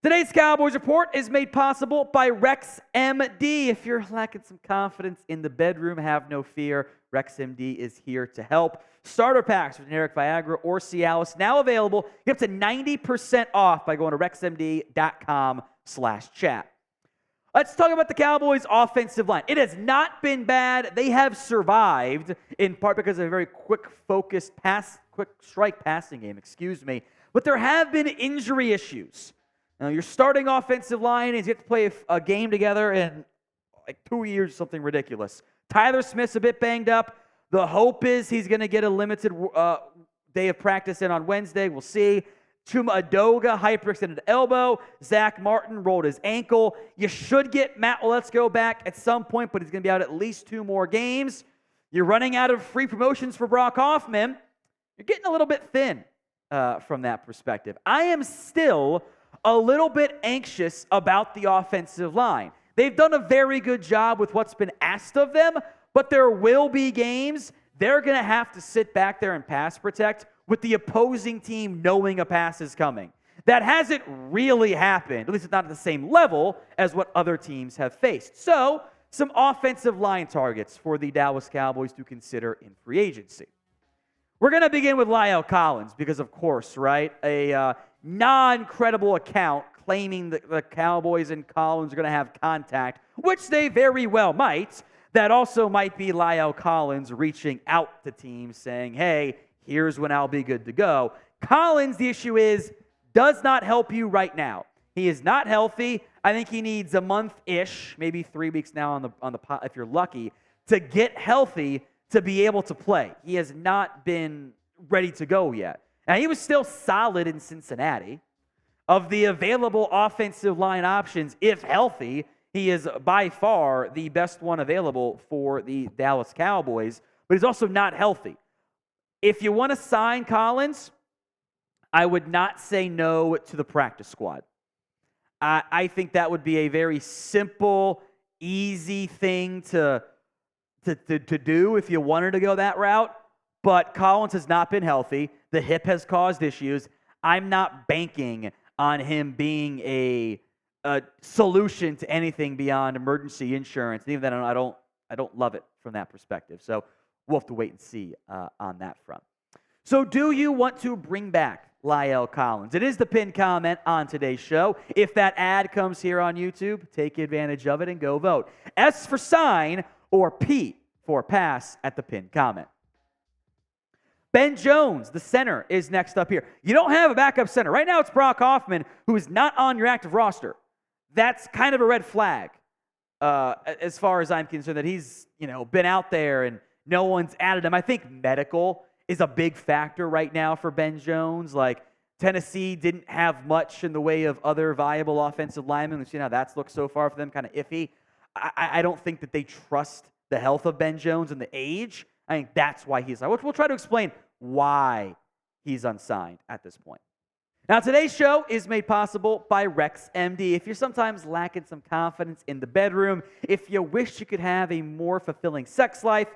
Today's Cowboys Report is made possible by RexMD. If you're lacking some confidence in the bedroom, have no fear. RexMD is here to help. Starter packs with generic Viagra or Cialis now available. Get up to 90% off by going to rexmd.com/chat. Let's talk about the Cowboys' offensive line. It has not been bad. They have survived in part because of a very quick strike passing game, But there have been injury issues. Now, your starting offensive line is you have to play a game together in like 2 years, something ridiculous. Tyler Smith's a bit banged up. The hope is he's going to get a limited day of practice in on Wednesday. We'll see. Chuma Adoga, hyperextended elbow. Zach Martin rolled his ankle. You should get Matt Let's-Go back at some point, but he's going to be out at least 2 more games. You're running out of free promotions for Brock Hoffman. You're getting a little bit thin from that perspective. I am still a little bit anxious about the offensive line. They've done a very good job with what's been asked of them, but there will be games they're going to have to sit back there and pass protect with the opposing team knowing a pass is coming. That hasn't really happened, at least it's not at the same level as what other teams have faced. So, some offensive line targets for the Dallas Cowboys to consider in free agency. We're going to begin with La'el Collins because, of course, right, a non-credible account claiming that the Cowboys and Collins are going to have contact, which they very well might. That also might be La'el Collins reaching out to teams saying, hey, here's when I'll be good to go. Collins, the issue is, does not help you right now. He is not healthy. I think he needs a month-ish, maybe 3 weeks now on the pot if you're lucky, to get healthy to be able to play. He has not been ready to go yet. Now, he was still solid in Cincinnati. Of the available offensive line options, if healthy, he is by far the best one available for the Dallas Cowboys, but he's also not healthy. If you want to sign Collins, I would not say no to the practice squad. I think that would be a very simple, easy thing to do if you wanted to go that route, but Collins has not been healthy. The hip has caused issues. I'm not banking on him being a solution to anything beyond emergency insurance. And even then, I don't love it from that perspective. So we'll have to wait and see on that front. So do you want to bring back La'el Collins? It is the pinned comment on today's show. If that ad comes here on YouTube, take advantage of it and go vote. S for sign or P for pass at the pinned comment. Ben Jones, the center, is next up here. You don't have a backup center. Right now it's Brock Hoffman, who is not on your active roster. That's kind of a red flag as far as I'm concerned, that he's been out there and no one's added him. I think medical is a big factor right now for Ben Jones. Like, Tennessee didn't have much in the way of other viable offensive linemen. We've seen how that's looked so far for them, kind of iffy. I don't think that they trust the health of Ben Jones and the age. I think that's why he's out. We'll try to explain why he's unsigned at this point. Now, today's show is made possible by RexMD. If you're sometimes lacking some confidence in the bedroom, if you wish you could have a more fulfilling sex life,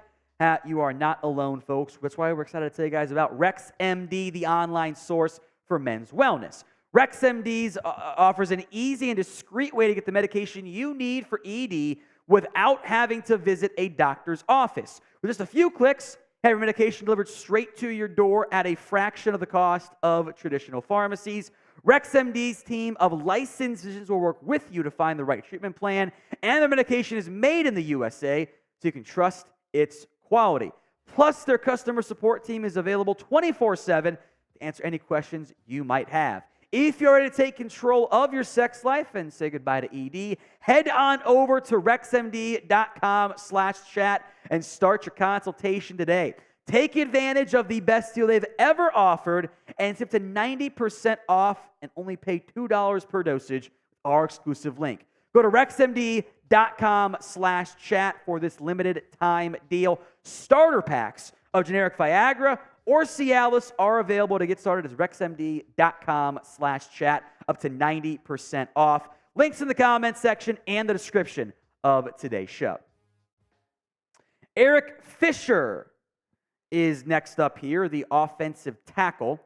you are not alone, folks. That's why we're excited to tell you guys about RexMD, the online source for men's wellness. RexMD offers an easy and discreet way to get the medication you need for ED without having to visit a doctor's office. With just a few clicks, have your medication delivered straight to your door at a fraction of the cost of traditional pharmacies. RexMD's team of licensed physicians will work with you to find the right treatment plan, and the medication is made in the USA, so you can trust its quality. Plus, their customer support team is available 24/7 to answer any questions you might have. If you're ready to take control of your sex life and say goodbye to ED, head on over to rexmd.com/chat and start your consultation today. Take advantage of the best deal they've ever offered and it's up to 90% off and only pay $2 per dosage with our exclusive link. Go to rexmd.com/chat for this limited time deal. Starter packs of generic Viagra or Cialis are available to get started as rexmd.com/chat, up to 90% off. Links in the comments section and the description of today's show. Eric Fisher is next up here, the offensive tackle.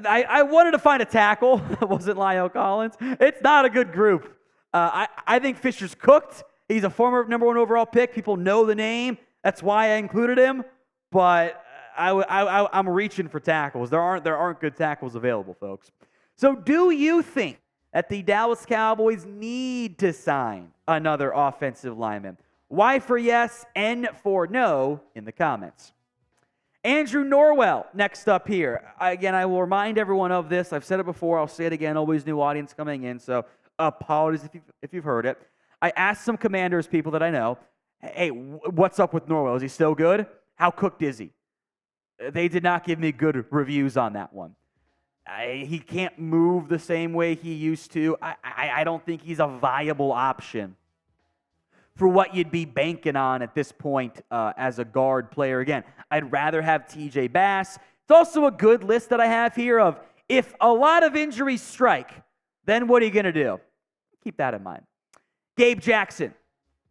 I wanted to find a tackle. It wasn't Lyle Collins. It's not a good group. I think Fisher's cooked. He's a former number 1 overall pick. People know the name. That's why I included him. But I'm reaching for tackles. There aren't good tackles available, folks. So do you think that the Dallas Cowboys need to sign another offensive lineman? Y for yes, N for no in the comments. Andrew Norwell, next up here. Again, I will remind everyone of this. I've said it before. I'll say it again. Always new audience coming in, so apologies if you've heard it. I asked some Commanders people that I know, hey, what's up with Norwell? Is he still good? How cooked is he? They did not give me good reviews on that one. He can't move the same way he used to. I don't think he's a viable option for what you'd be banking on at this point as a guard player. Again, I'd rather have TJ Bass. It's also a good list that I have here of if a lot of injuries strike, then what are you going to do? Keep that in mind. Gabe Jackson.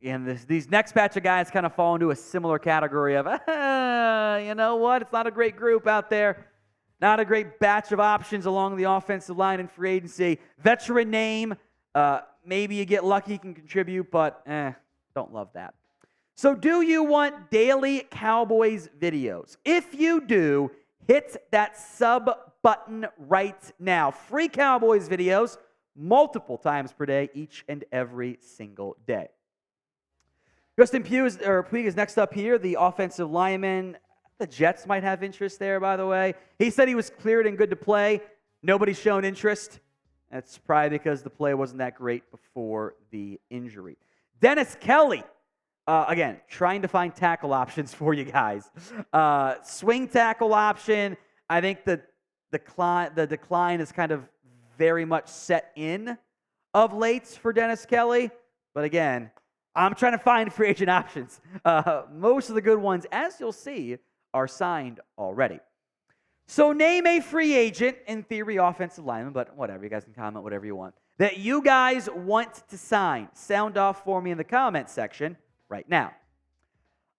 And these next batch of guys kind of fall into a similar category of, you know what? It's not a great group out there. Not a great batch of options along the offensive line in free agency. Veteran name. Maybe you get lucky, can contribute, but don't love that. So do you want daily Cowboys videos? If you do, hit that sub button right now. Free Cowboys videos multiple times per day, each and every single day. Pugh is next up here, the offensive lineman. The Jets might have interest there, by the way. He said he was cleared and good to play. Nobody's shown interest. That's probably because the play wasn't that great before the injury. Dennis Kelly, again, trying to find tackle options for you guys. Swing tackle option. I think the decline is kind of very much set in of late for Dennis Kelly. But again, I'm trying to find free agent options. Most of the good ones, as you'll see, are signed already. So name a free agent, in theory offensive lineman, but whatever, you guys can comment whatever you want, that you guys want to sign. Sound off for me in the comment section right now.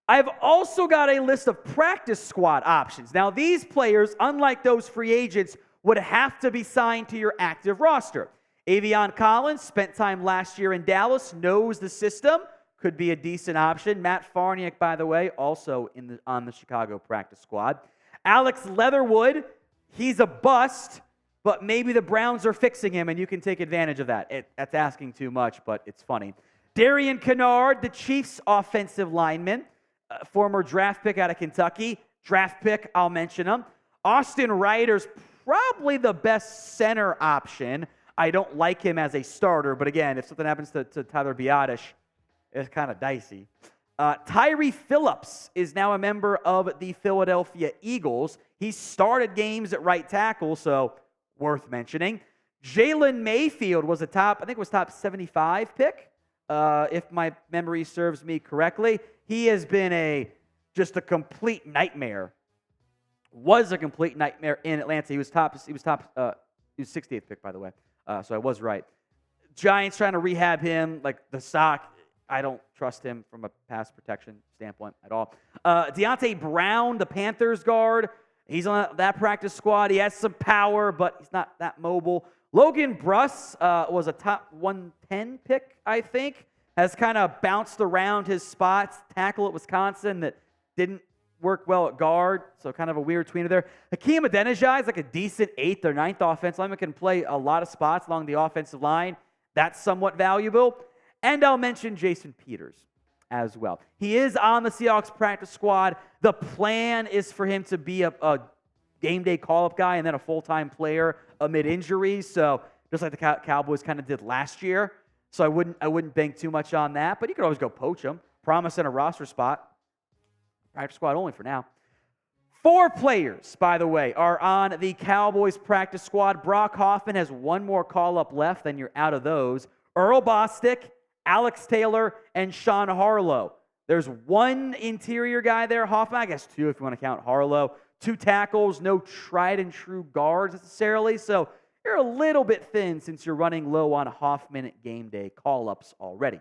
I've also got a list of practice squad options. Now, these players, unlike those free agents, would have to be signed to your active roster. Aviante spent time last year in Dallas, knows the system, could be a decent option. Matt Farniok, by the way, also on the Chicago practice squad. Alex Leatherwood, he's a bust, but maybe the Browns are fixing him, and you can take advantage of that. That's asking too much, but it's funny. Darian Kinnard, the Chiefs' offensive lineman, former draft pick out of Kentucky. Draft pick, I'll mention him. Austin Reiter's probably the best center option. I don't like him as a starter, but again, if something happens to Tyler Biadasz, it's kind of dicey. Tyre Phillips is now a member of the Philadelphia Eagles. He started games at right tackle, so worth mentioning. Jalen Mayfield was top 75 pick, if my memory serves me correctly. He has been just a complete nightmare. Was a complete nightmare in Atlanta. He was 60th pick, by the way. So I was right. Giants trying to rehab him, like the sock. I don't trust him from a pass protection standpoint at all. Deonte Brown, the Panthers guard. He's on that practice squad. He has some power, but he's not that mobile. Logan Bruss was a top 110 pick, I think. Has kind of bounced around his spots. Tackle at Wisconsin that didn't work well at guard, so kind of a weird tweener there. Hakeem Adeniji is like a decent 8th or 9th offensive lineman, can play a lot of spots along the offensive line. That's somewhat valuable. And I'll mention Jason Peters as well. He is on the Seahawks practice squad. The plan is for him to be a game day call-up guy and then a full-time player amid injuries. So just like the Cowboys kind of did last year. So I wouldn't bank too much on that. But you could always go poach him. Promise in a roster spot. Practice squad only for now. 4 players, by the way, are on the Cowboys practice squad. Brock Hoffman has one more call-up left, then you're out of those. Earl Bostic, Alex Taylor, and Sean Harlow. There's one interior guy there, Hoffman, I guess 2 if you want to count Harlow. 2 tackles, no tried and true guards necessarily, so you're a little bit thin since you're running low on Hoffman at game day call-ups already.